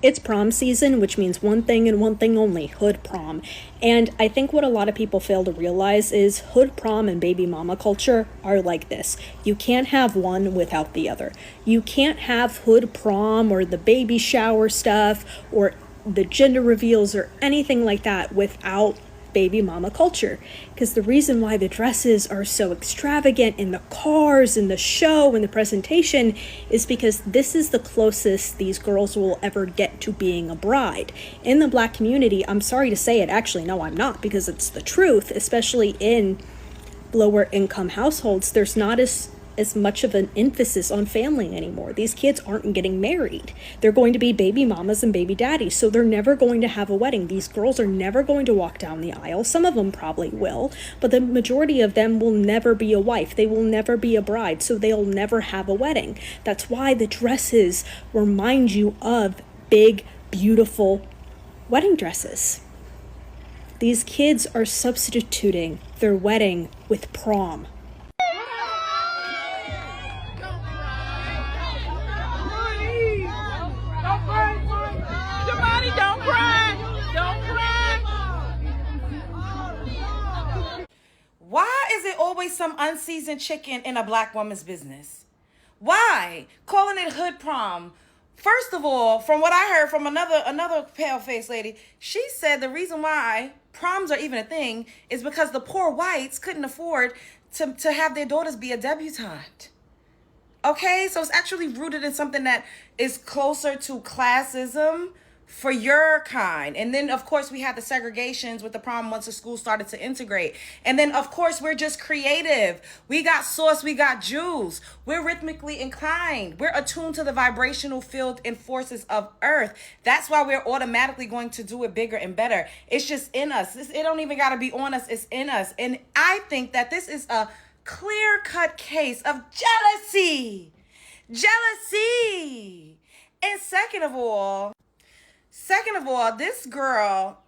It's prom season, which means one thing and one thing only, hood prom. And I think what a lot of people fail to realize is hood prom and baby mama culture are like this. You can't have one without the other. You can't have hood prom or the baby shower stuff or the gender reveals or anything like that without baby mama culture, because the reason why the dresses are so extravagant in the cars and the show and the presentation is because this is the closest these girls will ever get to being a bride. In the Black community, I'm sorry to say it, actually no I'm not, because it's the truth, especially in lower income households, there's not as much of an emphasis on family anymore. These kids aren't getting married. They're going to be baby mamas and baby daddies, so they're never going to have a wedding. These girls are never going to walk down the aisle. Some of them probably will, but the majority of them will never be a wife. They will never be a bride, so they'll never have a wedding. That's why the dresses remind you of big, beautiful wedding dresses. These kids are substituting their wedding with prom. Don't cry. Don't cry. Why is it always some unseasoned chicken in a Black woman's business? Why? Calling it hood prom. First of all, from what I heard from another pale-faced lady, she said the reason why proms are even a thing is because the poor whites couldn't afford to have their daughters be a debutante. Okay, so it's actually rooted in something that is closer to classism for your kind. And then of course we had the segregations with the prom once the school started to integrate. And then of course we're just creative. We got sauce, we got juice. We're rhythmically inclined. We're attuned to the vibrational field and forces of earth. That's why we're automatically going to do it bigger and better. It's just in us. It don't even got to be on us, it's in us. And I think that this is a clear-cut case of jealousy. Jealousy. And second of all, this girl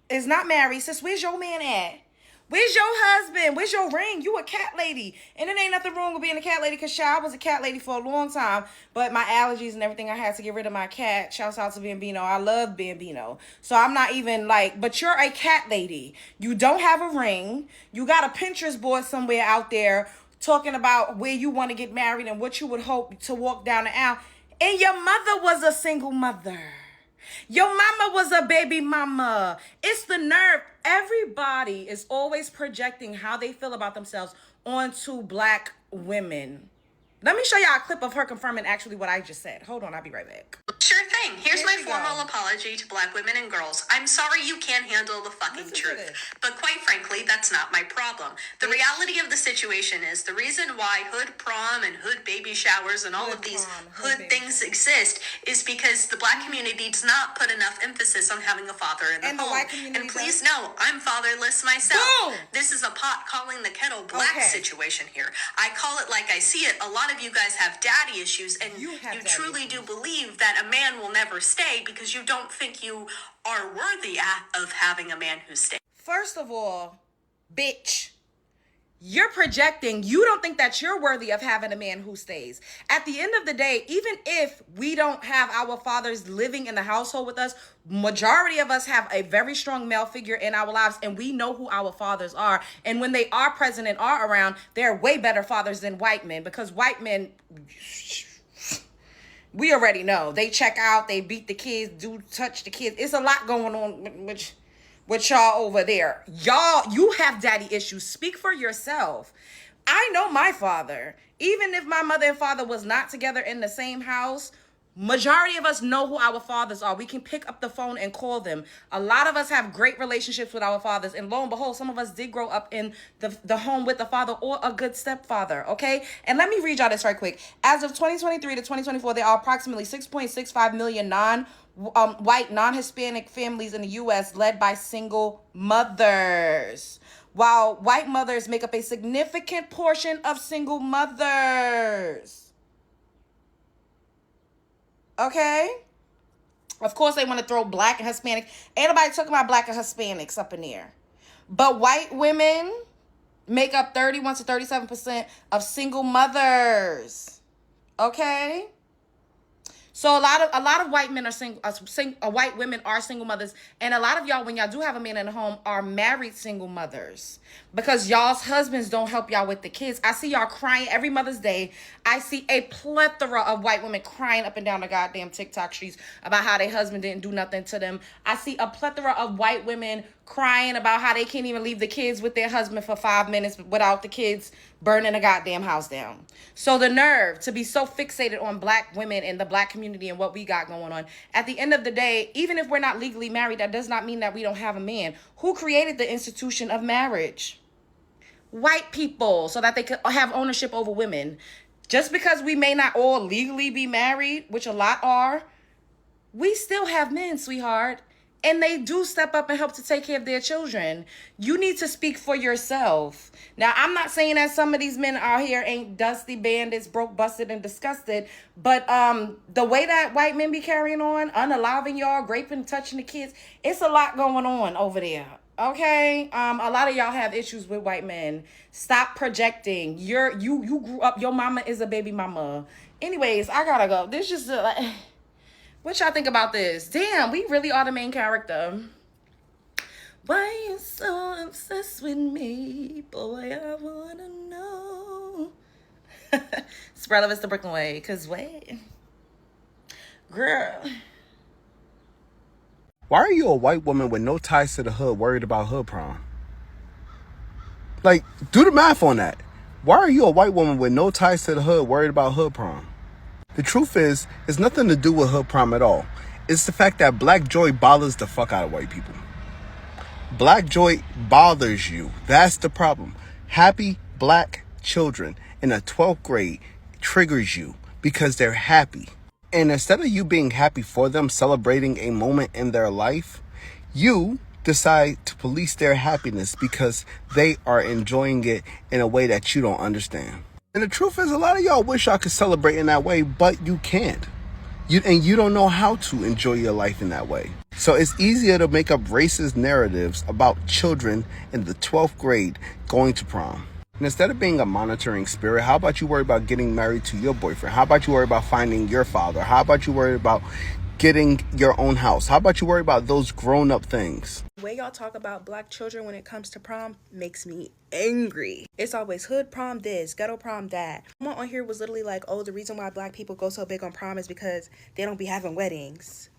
is not married. Sis, where's your man at? Where's your husband? Where's your ring? You a cat lady. And it ain't nothing wrong with being a cat lady, because I was a cat lady for a long time. But my allergies and everything, I had to get rid of my cat. Shouts out to Bambino. I love Bambino. So I'm not even like, but you're a cat lady. You don't have a ring. You got a Pinterest board somewhere out there talking about where you want to get married and what you would hope to walk down the aisle. And your mother was a single mother. Your mama was a baby mama. It's the nerve. Everybody is always projecting how they feel about themselves onto Black women. Let me show y'all a clip of her confirming actually what I just said. Hold on, I'll be right back. Sure thing. Here's my formal apology to Black women and girls. I'm sorry you can't handle the fucking truth. But quite frankly, that's not my problem. The reality of the situation is the reason why hood prom and hood baby showers and all of these hood things exist is because the Black community does not put enough emphasis on having a father in the home. And please know, I'm fatherless myself. Boom! This is a pot calling the kettle black situation here. I call it like I see it. A lot of you guys have daddy issues, and you truly do believe that a man will never stay because you don't think you are worthy of having a man who stays. First of all, bitch, you're projecting. You don't think that you're worthy of having a man who stays. At the end of the day, even if we don't have our fathers living in the household with us, majority of us have a very strong male figure in our lives, and we know who our fathers are. And when they are present and are around, they're way better fathers than white men, because white men, we already know. They check out, they beat the kids, do touch the kids. It's a lot going on with y'all over there. Y'all, you have daddy issues. Speak for yourself. I know my father. Even if my mother and father was not together in the same house, majority of us know who our fathers are. We can pick up the phone and call them. A lot of us have great relationships with our fathers. And lo and behold, some of us did grow up in the home with a father or a good stepfather, okay? And let me read y'all this right quick. As of 2023 to 2024, there are approximately 6.65 million white, non-Hispanic families in the U.S. led by single mothers. While white mothers make up a significant portion of single mothers. Okay? Of course, they want to throw black and Hispanic. Ain't nobody talking about black and Hispanics up in there. But white women make up 31 to 37% of single mothers. Okay? So a lot of white men are white women are single mothers, and a lot of y'all, when y'all do have a man in the home, are married single mothers because y'all's husbands don't help y'all with the kids. I see y'all crying every Mother's Day. I see a plethora of white women crying up and down the goddamn TikTok streets about how their husband didn't do nothing to them. I see a plethora of white women crying about how they can't even leave the kids with their husband for 5 minutes without the kids burning a goddamn house down. So the nerve to be so fixated on black women and the black community and what we got going on. At the end of the day, even if we're not legally married, that does not mean that we don't have a man. Who created the institution of marriage? White people, so that they could have ownership over women. Just because we may not all legally be married, which a lot are, we still have men, sweetheart. And they do step up and help to take care of their children. You need to speak for yourself. Now, I'm not saying that some of these men out here ain't dusty bandits, broke, busted, and disgusted. But the way that white men be carrying on, unaliving y'all, raping, touching the kids, it's a lot going on over there. Okay? A lot of y'all have issues with white men. Stop projecting. You grew up, your mama is a baby mama. Anyways, I gotta go. This just like... What y'all think about this? Damn, we really are the main character. Why you so obsessed with me? Boy, I wanna know. It's relevant to Brooklyn Way, cause wait. Girl. Why are you a white woman with no ties to the hood worried about hood prom? Like, do the math on that. Why are you a white woman with no ties to the hood worried about hood prom? The truth is, it's nothing to do with hood prom at all. It's the fact that black joy bothers the fuck out of white people. Black joy bothers you. That's the problem. Happy black children in the 12th grade triggers you because they're happy. And instead of you being happy for them, celebrating a moment in their life, you decide to police their happiness because they are enjoying it in a way that you don't understand. And the truth is, a lot of y'all wish y'all could celebrate in that way, but you can't. You don't know how to enjoy your life in that way. So it's easier to make up racist narratives about children in the 12th grade going to prom. And instead of being a monitoring spirit, how about you worry about getting married to your boyfriend? How about you worry about finding your father? How about you worry about getting your own house? How about you worry about those grown-up things? The way y'all talk about black children when it comes to prom makes me angry. It's always hood prom this, ghetto prom that. Someone on here was literally like, oh, the reason why black people go so big on prom is because they don't be having weddings.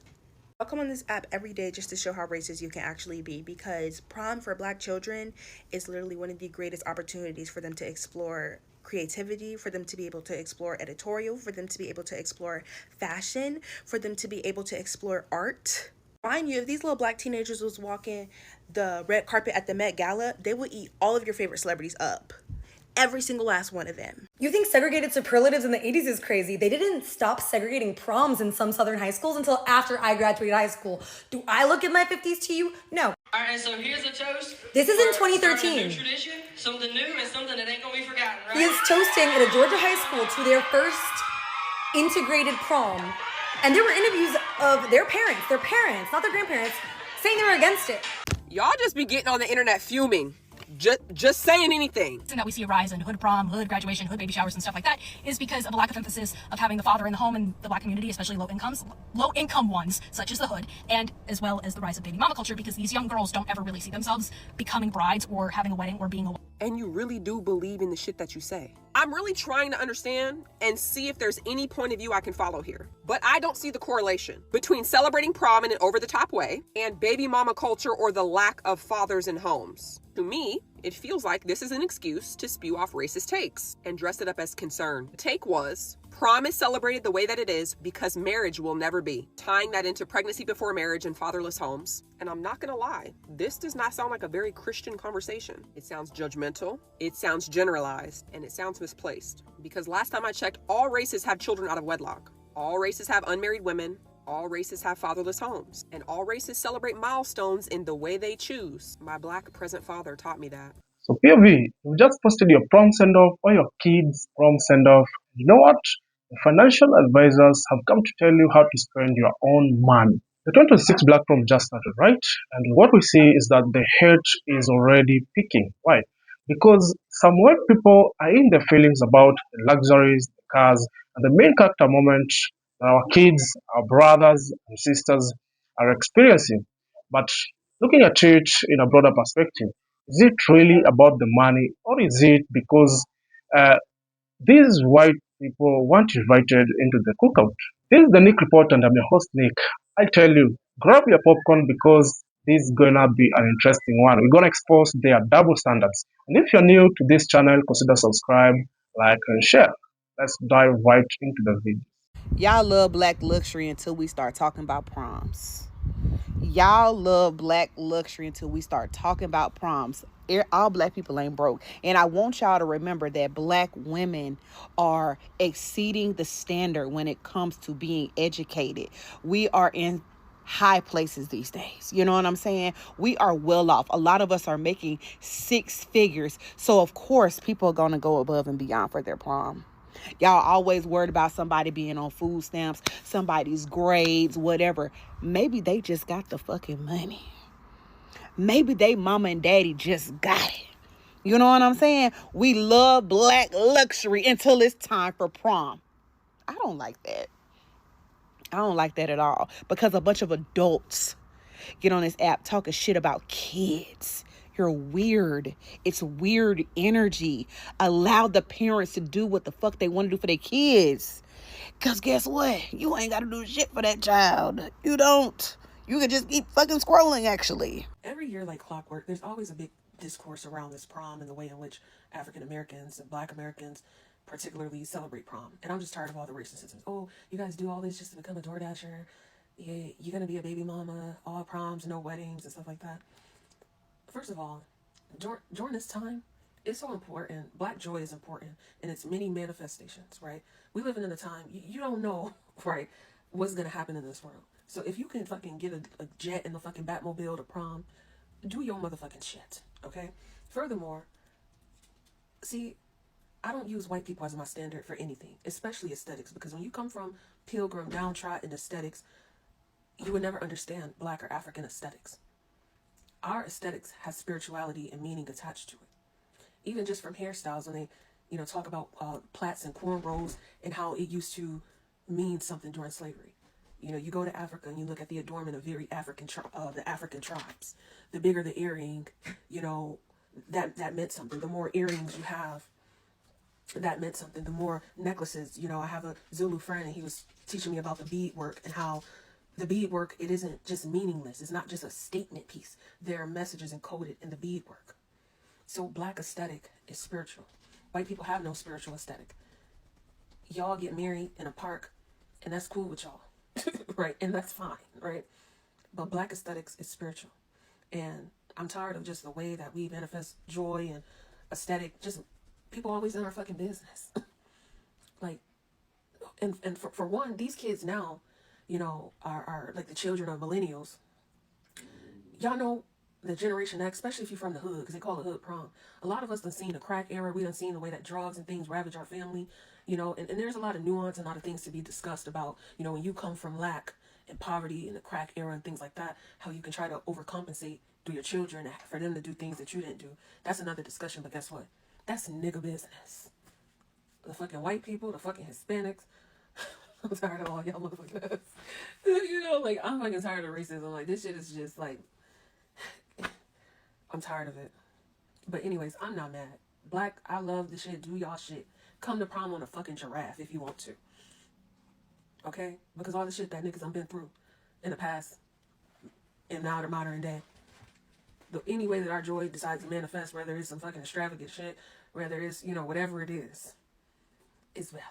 I'll come on this app every day just to show how racist you can actually be, because prom for black children is literally one of the greatest opportunities for them to explore creativity, for them to be able to explore editorial, for them to be able to explore fashion, for them to be able to explore art. Mind you, if these little black teenagers was walking the red carpet at the Met Gala, they would eat all of your favorite celebrities up. Every single last one of them. You think segregated superlatives in the 80s is crazy. They didn't stop segregating proms in some southern high schools until after I graduated high school. Do I look at my 50s to you? No. All right, so here's a toast. This is in for 2013. starting a new tradition, something new and something that ain't gonna be forgotten, right? He is toasting at a Georgia high school to their first integrated prom. And there were interviews of their parents, not their grandparents, saying they were against it. Y'all just be getting on the internet fuming. Just saying anything. That we see a rise in hood prom, hood graduation, hood baby showers and stuff like that is because of a lack of emphasis of having the father in the home in the black community, especially low income ones, such as the hood, and as well as the rise of baby mama culture, because these young girls don't ever really see themselves becoming brides or having a wedding or being a... And you really do believe in the shit that you say. I'm really trying to understand and see if there's any point of view I can follow here. But I don't see the correlation between celebrating prom in an over-the-top way and baby mama culture or the lack of fathers in homes. To me, it feels like this is an excuse to spew off racist takes and dress it up as concern. The take was, prom is celebrated the way that it is because marriage will never be, tying that into pregnancy before marriage and fatherless homes. And I'm not gonna lie, this does not sound like a very Christian conversation. It sounds judgmental, it sounds generalized, and it sounds misplaced. Because last time I checked, all races have children out of wedlock. All races have unmarried women. All races have fatherless homes, and all races celebrate milestones in the way they choose. My black present father taught me that. So POV, you just posted your prom send-off or your kids' prom send-off. You know what? The financial advisors have come to tell you how to spend your own money. The 2026 Black Prom just started, right? And what we see is that the hate is already peaking. Why? Because some white people are in their feelings about the luxuries, the cars, and the main character moment that our kids, our brothers and sisters are experiencing. But looking at it in a broader perspective, is it really about the money, or is it because uh, these white people weren't invited into the cookout? This is the Nick Report, and I'm your host, Nick. I tell you, grab your popcorn because this is gonna be an interesting one. We're gonna expose their double standards. And if you're new to this channel, consider subscribe, like, and share. Let's dive right into the video. Y'all love black luxury until we start talking about proms. Y'all love black luxury until we start talking about proms. All black people ain't broke. And I want y'all to remember that black women are exceeding the standard when it comes to being educated. We are in high places these days. You know what I'm saying? We are well off. A lot of us are making six figures. So of course people are going to go above and beyond for their prom. Y'all always worried about somebody being on food stamps, somebody's grades, whatever. Maybe they just got the fucking money. Maybe they mama and daddy just got it. You know what I'm saying? We love black luxury until it's time for prom. I don't like that. I don't like that at all, because a bunch of adults get on this app talking shit about kids. You're weird. It's weird energy. Allow the parents to do what the fuck they want to do for their kids. Because guess what? You ain't got to do shit for that child. You don't. You can just keep fucking scrolling, actually. Every year, like clockwork, there's always a big discourse around this prom and the way in which African Americans and Black Americans particularly celebrate prom. And I'm just tired of all the racism. Oh, you guys do all this just to become a DoorDasher. Yeah, you're going to be a baby mama, all proms, no weddings and stuff like that. First of all, during this time, it's so important. Black joy is important in its many manifestations, right? We live in a time, you don't know, right, what's going to happen in this world. So if you can fucking get a jet in the fucking Batmobile to prom, do your motherfucking shit, okay? Furthermore, see, I don't use white people as my standard for anything, especially aesthetics, because when you come from pilgrim, downtrodden aesthetics, you would never understand Black or African aesthetics. Our aesthetics has spirituality and meaning attached to it. Even just from hairstyles, when they, talk about plaits and cornrows and how it used to mean something during slavery. You go to Africa and you look at the adornment of very African, the African tribes. The bigger the earring, that meant something. The more earrings you have, that meant something. The more necklaces, I have a Zulu friend and he was teaching me about the beadwork and how the beadwork, it isn't just meaningless. It's not just a statement piece. There are messages encoded in the beadwork. So Black aesthetic is spiritual. White people have no spiritual aesthetic. Y'all get married in a park, and that's cool with y'all, right? And that's fine, right? But Black aesthetics is spiritual. And I'm tired of just the way that we manifest joy and aesthetic. Just people always in our fucking business. And for one, these kids now, are like the children of millennials. Y'all know the Generation X, especially if you're from the hood, because they call it hood prom. A lot of us done seen the crack era. We done seen the way that drugs and things ravage our family, and there's a lot of nuance and a lot of things to be discussed about, when you come from lack and poverty and the crack era and things like that, how you can try to overcompensate through your children for them to do things that you didn't do. That's another discussion, but guess what? That's nigga business. The fucking white people, the fucking Hispanics, I'm tired of all y'all motherfuckers. I'm fucking tired of racism. Like, this shit is just like, I'm tired of it. But anyways, I'm not mad. Black, I love the shit. Do y'all shit. Come to prom on a fucking giraffe if you want to. Okay? Because all the shit that niggas I've been through in the past and now the modern day. Any way that our joy decides to manifest, whether it's some fucking extravagant shit, whether it's, whatever it is valid.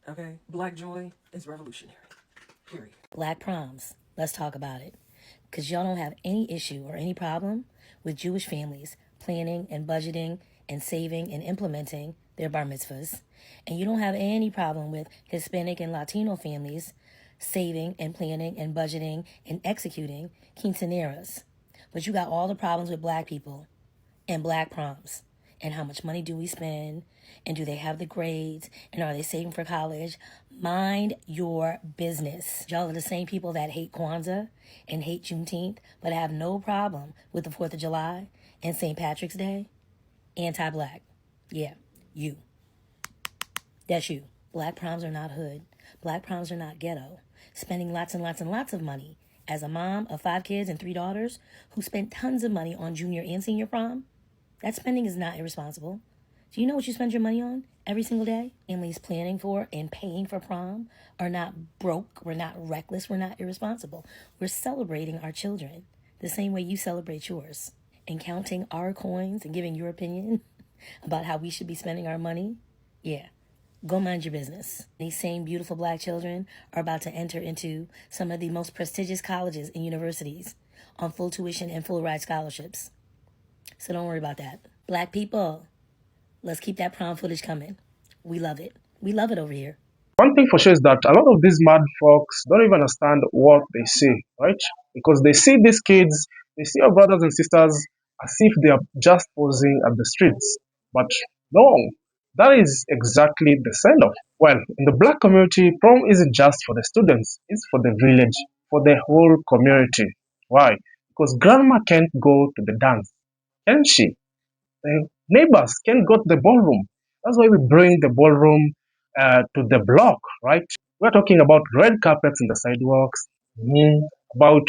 Okay? Black joy is revolutionary. Period. Black proms. Let's talk about it. Because y'all don't have any issue or any problem with Jewish families planning and budgeting and saving and implementing their bar mitzvahs. And you don't have any problem with Hispanic and Latino families saving and planning and budgeting and executing quinceañeras. But you got all the problems with Black people and Black proms. And how much money do we spend? And do they have the grades? And are they saving for college? Mind your business. Y'all are the same people that hate Kwanzaa and hate Juneteenth, but have no problem with the 4th of July and St. Patrick's Day. Anti-Black. Yeah, you. That's you. Black proms are not hood. Black proms are not ghetto. Spending lots and lots and lots of money. As a mom of 5 kids and 3 daughters who spent tons of money on junior and senior prom, that spending is not irresponsible. Do you know what you spend your money on every single day? Families planning for and paying for prom are not broke, we're not reckless, we're not irresponsible. We're celebrating our children the same way you celebrate yours. And counting our coins and giving your opinion about how we should be spending our money, yeah, go mind your business. These same beautiful black children are about to enter into some of the most prestigious colleges and universities on full tuition and full ride scholarships. So don't worry about that. Black people, let's keep that prom footage coming. We love it. We love it over here. One thing for sure is that a lot of these mad folks don't even understand what they see, right? Because they see these kids, they see our brothers and sisters as if they are just posing at the streets. But no, that is exactly the send off. Well, in the black community, prom isn't just for the students, it's for the village, for the whole community. Why? Because grandma can't go to the dance, can she? The neighbors can go to the ballroom. That's why we bring the ballroom to the block, right? We're talking about red carpets in the sidewalks, about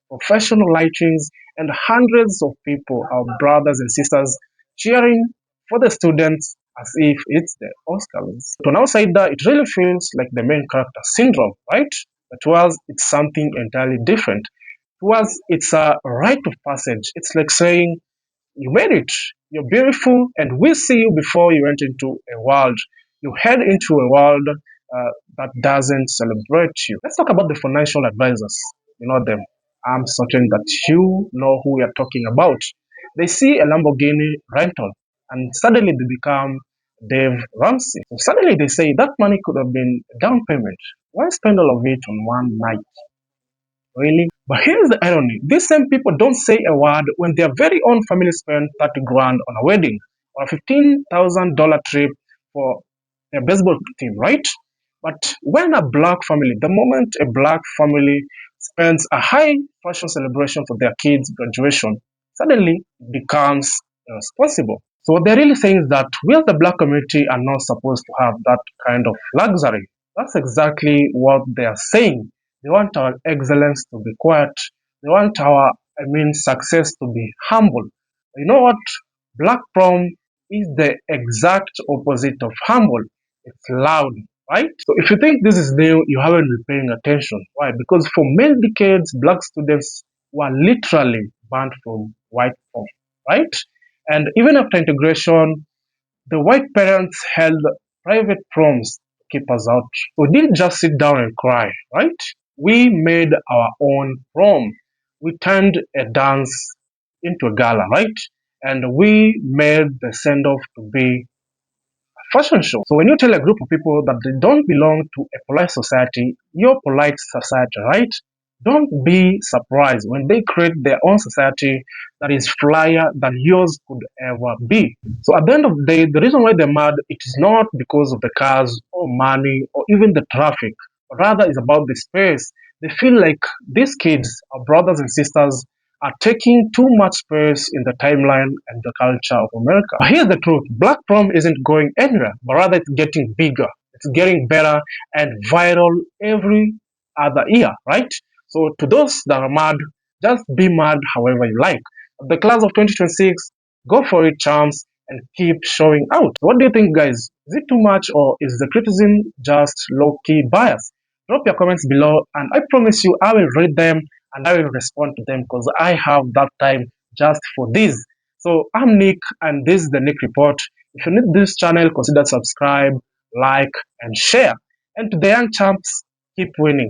professional lightings, and hundreds of people, our brothers and sisters, cheering for the students as if it's the Oscars. To an outsider, it really feels like the main character syndrome, right? But to us, it's something entirely different. To us, it's a rite of passage. It's like saying, you made it. You're beautiful, and we see you before you went into a world. You head into a world that doesn't celebrate you. Let's talk about the financial advisors. You know them. I'm certain that you know who we are talking about. They see a Lamborghini rental, and suddenly they become Dave Ramsey. So suddenly they say that money could have been a down payment. Why spend all of it on one night? Really? But here's the irony. These same people don't say a word when their very own family spend 30 grand on a wedding or a $15,000 trip for their baseball team, right? But when a black family, the moment a black family spends a high fashion celebration for their kids' graduation, suddenly it becomes irresponsible. So what they're really saying is that we as the black community are not supposed to have that kind of luxury. That's exactly what they are saying. They want our excellence to be quiet. They want our, success to be humble. You know what? Black prom is the exact opposite of humble. It's loud, right? So if you think this is new, you haven't been paying attention. Why? Because for many decades, black students were literally banned from white prom, right? And even after integration, the white parents held private proms to keep us out. We didn't just sit down and cry, right? We made our own prom. We turned a dance into a gala, right? And we made the send off to be a fashion show. So when you tell a group of people that they don't belong to a polite society, your polite society, right? Don't be surprised when they create their own society that is flyer than yours could ever be. So at the end of the day, the reason why they're mad, it is not because of the cars or money or even the traffic, but rather it's about the space. They feel like these kids, our brothers and sisters, are taking too much space in the timeline and the culture of America. But here's the truth. Black prom isn't going anywhere, but rather it's getting bigger. It's getting better and viral every other year, right? So to those that are mad, just be mad however you like. The class of 2026, go for it, charms, and keep showing out. What do you think, guys? Is it too much, or is the criticism just low-key bias? Drop your comments below, and I promise you I will read them and I will respond to them because I have that time just for this. So I'm Nick, and this is the Nick Report. If you need this channel, consider subscribe, like, and share. And to the young champs, keep winning.